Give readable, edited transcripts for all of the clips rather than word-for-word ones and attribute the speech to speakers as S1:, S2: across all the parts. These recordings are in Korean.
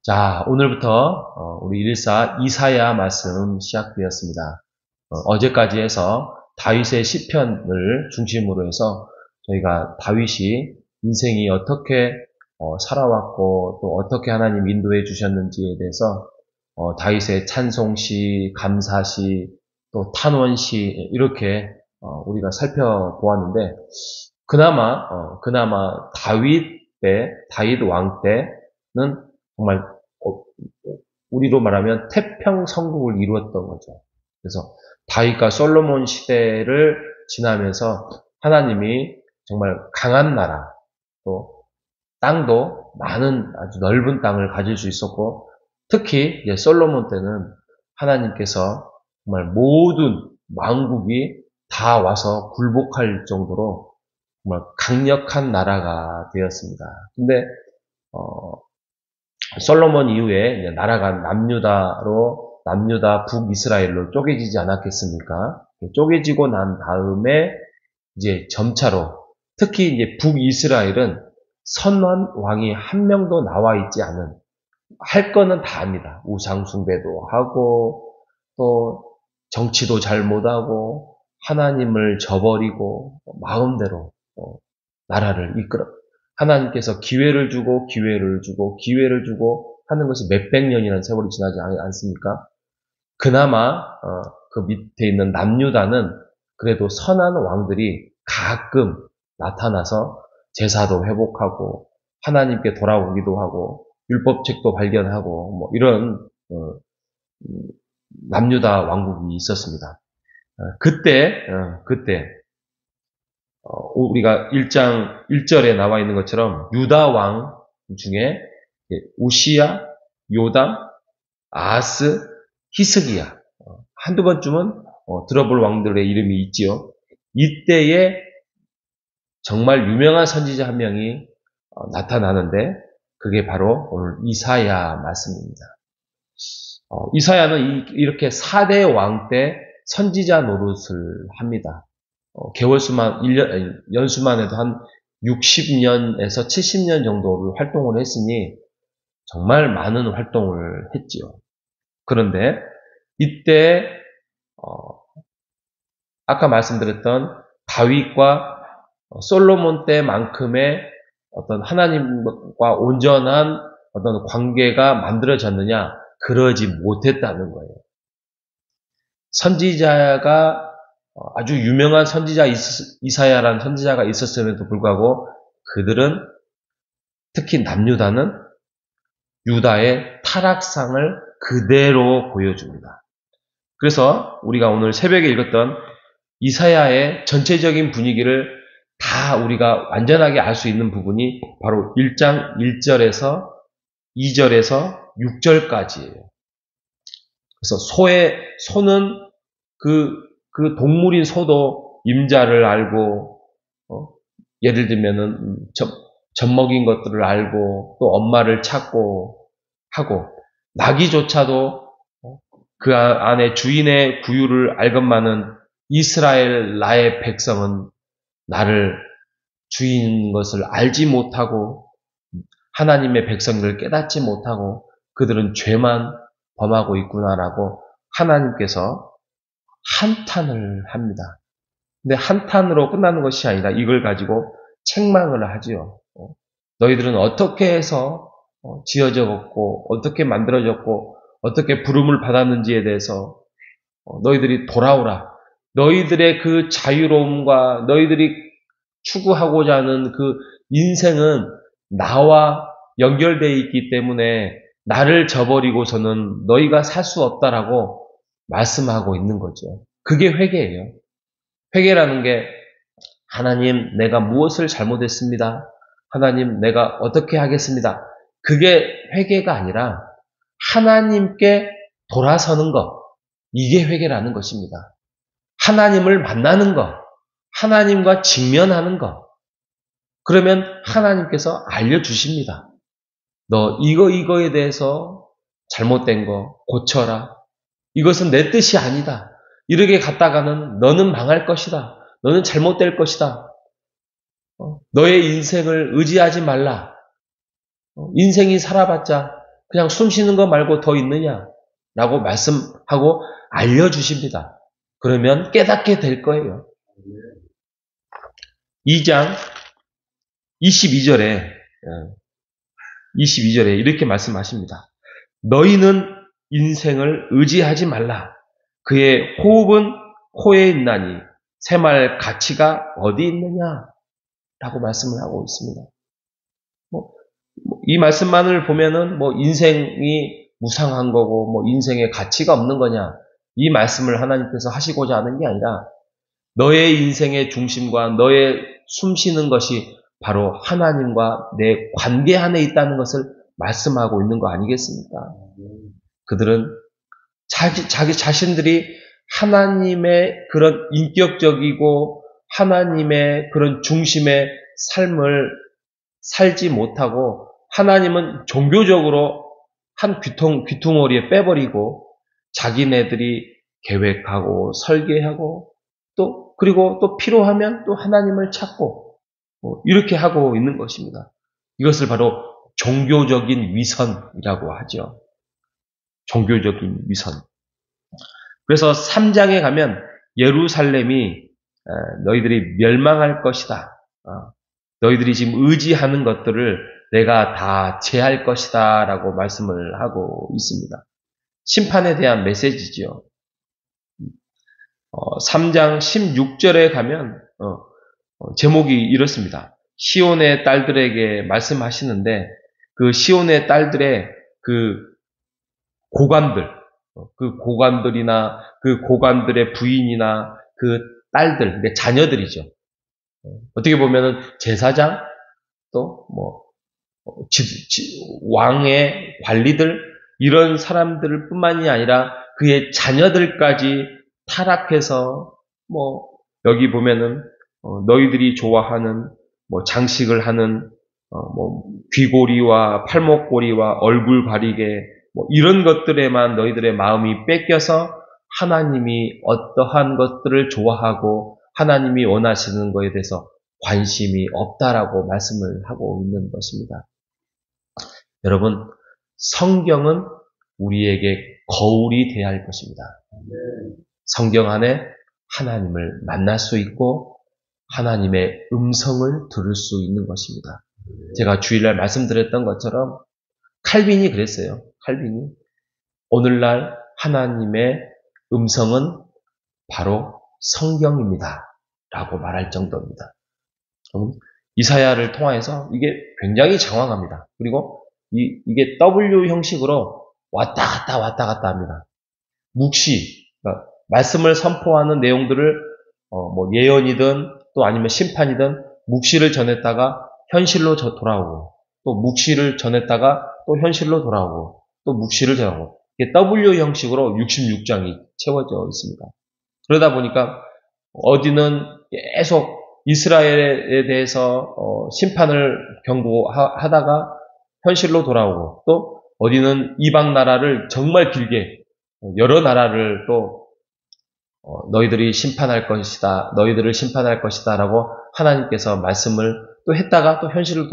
S1: 자, 오늘부터 우리 114 이사야 말씀 시작되었습니다. 어제까지 해서 다윗의 시편을 중심으로 해서 저희가 다윗이 인생이 어떻게 살아왔고 또 어떻게 하나님 인도해 주셨는지에 대해서 다윗의 찬송시, 감사시, 또 탄원시 이렇게 우리가 살펴보았는데 그나마 다윗 왕 때는 정말 우리로 말하면 태평성국을 이루었던 거죠. 그래서 다윗과 솔로몬 시대를 지나면서 하나님이 정말 강한 나라, 또 땅도 많은 아주 넓은 땅을 가질 수 있었고, 특히 이제 솔로몬 때는 하나님께서 정말 모든 왕국이 다 와서 굴복할 정도로 정말 강력한 나라가 되었습니다. 근데 솔로몬 이후에 이제 나라가 남유다 북이스라엘로 쪼개지지 않았겠습니까? 쪼개지고 난 다음에 이제 점차로 특히 이제 북이스라엘은 선한 왕이 한 명도 나와 있지 않은, 할 거는 다 합니다. 우상 숭배도 하고 또 정치도 잘 못하고 하나님을 저버리고 마음대로 나라를 이끌어 하나님께서 기회를 주고 하는 것이 몇백 년이라는 세월이 지나지 않습니까? 그나마 그 밑에 있는 남유다는 그래도 선한 왕들이 가끔 나타나서 제사도 회복하고 하나님께 돌아오기도 하고 율법책도 발견하고 뭐 이런 남유다 왕국이 있었습니다. 그때 우리가 1장 1절에 나와 있는 것처럼 유다 왕 중에 우시야, 요담, 아하스, 히스기야 한두 번쯤은 들어볼 왕들의 이름이 있지요. 이때에 정말 유명한 선지자 한 명이 나타나는데 그게 바로 오늘 이사야 말씀입니다. 이사야는 이렇게 4대 왕 때 선지자 노릇을 합니다. 연수만 해도 한 60년에서 70년 정도를 활동을 했으니 정말 많은 활동을 했지요. 그런데 이때 아까 말씀드렸던 다윗과 솔로몬 때만큼의 어떤 하나님과 온전한 어떤 관계가 만들어졌느냐? 그러지 못했다는 거예요. 선지자가 아주 유명한 선지자 이사야라는 선지자가 있었음에도 불구하고 그들은 특히 남유다는 유다의 타락상을 그대로 보여줍니다. 그래서 우리가 오늘 새벽에 읽었던 이사야의 전체적인 분위기를 다 우리가 완전하게 알 수 있는 부분이 바로 1장 1절에서 2절에서 6절까지예요. 그래서 소는 그 동물인 소도 임자를 알고, 예를 들면은, 젖먹인 것들을 알고, 또 엄마를 찾고 하고, 나귀조차도 그 안에 주인의 구유를 알건만은 이스라엘 나의 백성은 나를 주인인 것을 알지 못하고, 하나님의 백성들을 깨닫지 못하고, 그들은 죄만 범하고 있구나라고 하나님께서 한탄을 합니다. 근데 한탄으로 끝나는 것이 아니라 이걸 가지고 책망을 하지요. 너희들은 어떻게 해서 지어졌고 어떻게 만들어졌고 어떻게 부름을 받았는지에 대해서 너희들이 돌아오라. 너희들의 그 자유로움과 너희들이 추구하고자 하는 그 인생은 나와 연결되어 있기 때문에 나를 저버리고서는 너희가 살 수 없다라고 말씀하고 있는 거죠. 그게 회개예요. 회개라는 게 하나님 내가 무엇을 잘못했습니다. 하나님 내가 어떻게 하겠습니다. 그게 회개가 아니라 하나님께 돌아서는 것. 이게 회개라는 것입니다. 하나님을 만나는 것. 하나님과 직면하는 것. 그러면 하나님께서 알려주십니다. 너 이거에 대해서 잘못된 거 고쳐라. 이것은 내 뜻이 아니다. 이렇게 갔다가는 너는 망할 것이다. 너는 잘못될 것이다. 너의 인생을 의지하지 말라. 인생이 살아봤자 그냥 숨 쉬는 거 말고 더 있느냐? 라고 말씀하고 알려주십니다. 그러면 깨닫게 될 거예요. 2장 22절에 이렇게 말씀하십니다. 너희는 인생을 의지하지 말라. 그의 호흡은 코에 있나니 새말 가치가 어디 있느냐? 라고 말씀을 하고 있습니다. 이 말씀만을 보면은 인생이 무상한 거고 인생에 가치가 없는 거냐? 이 말씀을 하나님께서 하시고자 하는 게 아니라 너의 인생의 중심과 너의 숨쉬는 것이 바로 하나님과 내 관계 안에 있다는 것을 말씀하고 있는 거 아니겠습니까? 그들은 자기 자신들이 하나님의 그런 인격적이고 하나님의 그런 중심의 삶을 살지 못하고 하나님은 종교적으로 한 귀퉁어리에 빼버리고 자기네들이 계획하고 설계하고 그리고 또 필요하면 또 하나님을 찾고 이렇게 하고 있는 것입니다. 이것을 바로 종교적인 위선이라고 하죠. 종교적인 위선. 그래서 3장에 가면 예루살렘이 너희들이 멸망할 것이다. 너희들이 지금 의지하는 것들을 내가 다 제할 것이다 라고 말씀을 하고 있습니다. 심판에 대한 메시지죠. 3장 16절에 가면 제목이 이렇습니다. 시온의 딸들에게 말씀하시는데 그 시온의 딸들의 그 고관들이나 그 고관들의 부인이나 그 딸들, 자녀들이죠. 어떻게 보면은 제사장 또 왕의 관리들 이런 사람들 뿐만이 아니라 그의 자녀들까지 타락해서 여기 보면은 너희들이 좋아하는 장식을 하는 귀고리와 팔목고리와 얼굴 가리개 이런 것들에만 너희들의 마음이 뺏겨서 하나님이 어떠한 것들을 좋아하고 하나님이 원하시는 것에 대해서 관심이 없다라고 말씀을 하고 있는 것입니다. 여러분, 성경은 우리에게 거울이 되어야 할 것입니다. 성경 안에 하나님을 만날 수 있고 하나님의 음성을 들을 수 있는 것입니다. 제가 주일날 말씀드렸던 것처럼 칼빈이 그랬어요. 칼빈이 오늘날 하나님의 음성은 바로 성경입니다. 라고 말할 정도입니다. 이사야를 통해서 이게 굉장히 장황합니다. 그리고 이게 W 형식으로 왔다 갔다 합니다. 묵시, 그러니까 말씀을 선포하는 내용들을 예언이든 또 아니면 심판이든 묵시를 전했다가 현실로 돌아오고 또 묵시를 전했다가 또 현실로 돌아오고 또 묵시를 전하고 이게 W 형식으로 66장이 채워져 있습니다. 그러다 보니까 어디는 계속 이스라엘에 대해서 심판을 경고하다가 현실로 돌아오고 또 어디는 이방 나라를 정말 길게 여러 나라를 또 너희들이 심판할 것이다. 너희들을 심판할 것이다. 라고 하나님께서 말씀을 또 했다가 또 현실로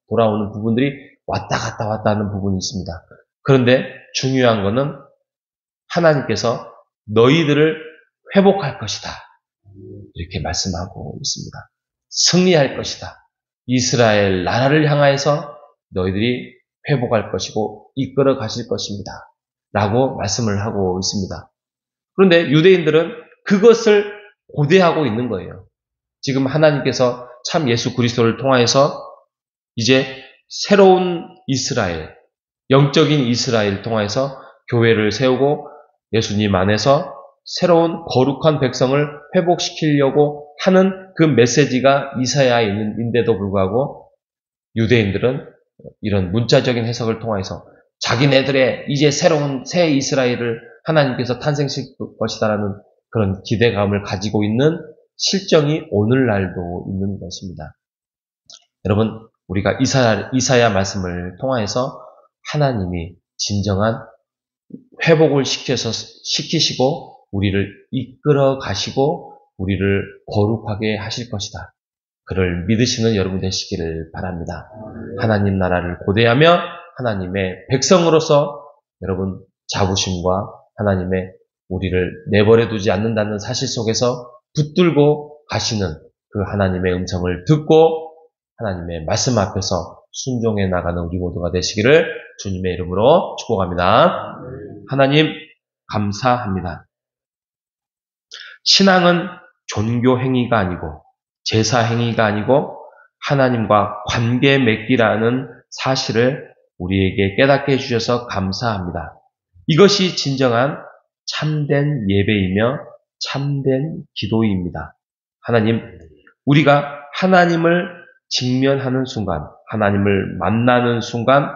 S1: 돌아오는 부분들이 왔다 갔다 하는 부분이 있습니다. 그런데 중요한 거는 하나님께서 너희들을 회복할 것이다. 이렇게 말씀하고 있습니다. 승리할 것이다. 이스라엘 나라를 향하여서 너희들이 회복할 것이고 이끌어 가실 것입니다. 라고 말씀을 하고 있습니다. 그런데 유대인들은 그것을 고대하고 있는 거예요. 지금 하나님께서 참 예수 그리스도를 통하여서 이제 새로운 이스라엘, 영적인 이스라엘을 통해서 교회를 세우고 예수님 안에서 새로운 거룩한 백성을 회복시키려고 하는 그 메시지가 이사야에 있는데도 불구하고 유대인들은 이런 문자적인 해석을 통해서 자기네들의 이제 새로운 새 이스라엘을 하나님께서 탄생시킬 것이다라는 그런 기대감을 가지고 있는 실정이 오늘날도 있는 것입니다. 여러분, 우리가 이사야 말씀을 통해서 하나님이 진정한 회복을 시키시고 우리를 이끌어 가시고 우리를 거룩하게 하실 것이다. 그를 믿으시는 여러분 되시기를 바랍니다. 하나님 나라를 고대하며 하나님의 백성으로서 여러분 자부심과 하나님의 우리를 내버려 두지 않는다는 사실 속에서 붙들고 가시는 그 하나님의 음성을 듣고 하나님의 말씀 앞에서 순종해 나가는 우리 모두가 되시기를 주님의 이름으로 축복합니다. 하나님 감사합니다. 신앙은 종교 행위가 아니고 제사 행위가 아니고 하나님과 관계 맺기라는 사실을 우리에게 깨닫게 해주셔서 감사합니다. 이것이 진정한 참된 예배이며 참된 기도입니다. 하나님, 우리가 하나님을 직면하는 순간, 하나님을 만나는 순간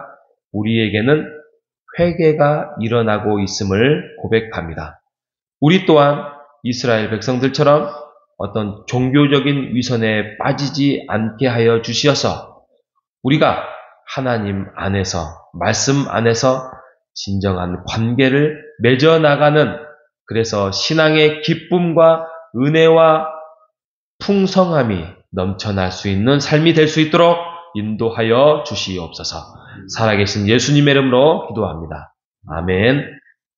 S1: 우리에게는 회개가 일어나고 있음을 고백합니다. 우리 또한 이스라엘 백성들처럼 어떤 종교적인 위선에 빠지지 않게 하여 주시어서 우리가 하나님 안에서, 말씀 안에서 진정한 관계를 맺어나가는, 그래서 신앙의 기쁨과 은혜와 풍성함이 넘쳐날 수 있는 삶이 될 수 있도록 인도하여 주시옵소서. 살아계신 예수님의 이름으로 기도합니다. 아멘.